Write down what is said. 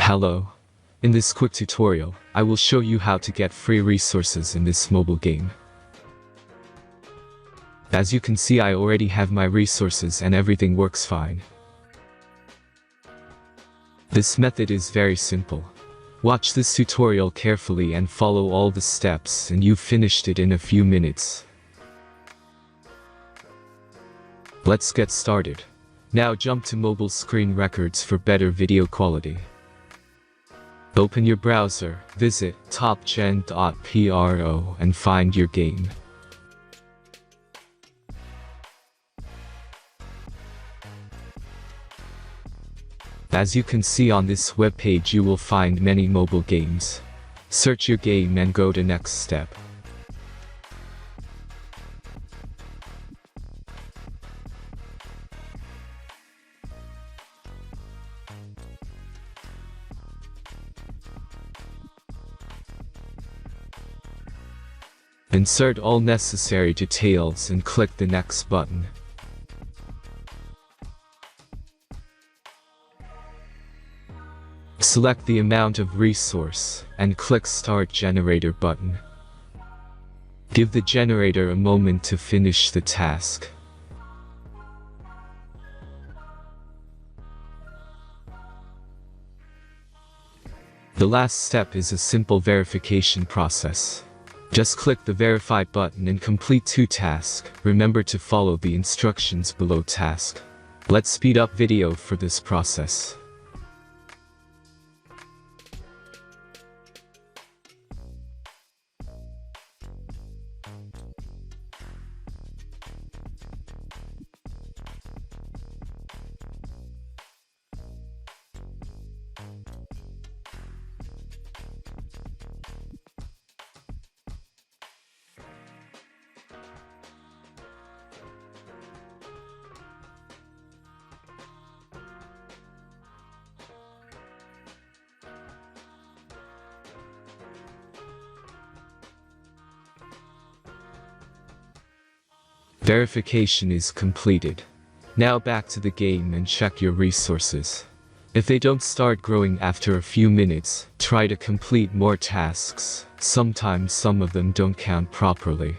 Hello. In this quick tutorial, I will show you how to get free resources in this mobile game. As you can see, I already have my resources and everything works fine. This method is very simple. Watch this tutorial carefully and follow all the steps and you've finished it in a few minutes. Let's get started. Now jump to mobile screen records for better video quality. Open your browser, visit topgen.pro and find your game. As you can see on this webpage, you will find many mobile games. Search your game and go to next step. Insert all necessary details and click the next button. Select the amount of resource and click Start Generator button. Give the generator a moment to finish the task. The last step is a simple verification process. Just click the Verify button and complete 2 tasks. Remember to follow the instructions below task. Let's speed up video for this process. Verification is completed. Now back to the game and check your resources. If they don't start growing after a few minutes, try to complete more tasks. Sometimes some of them don't count properly.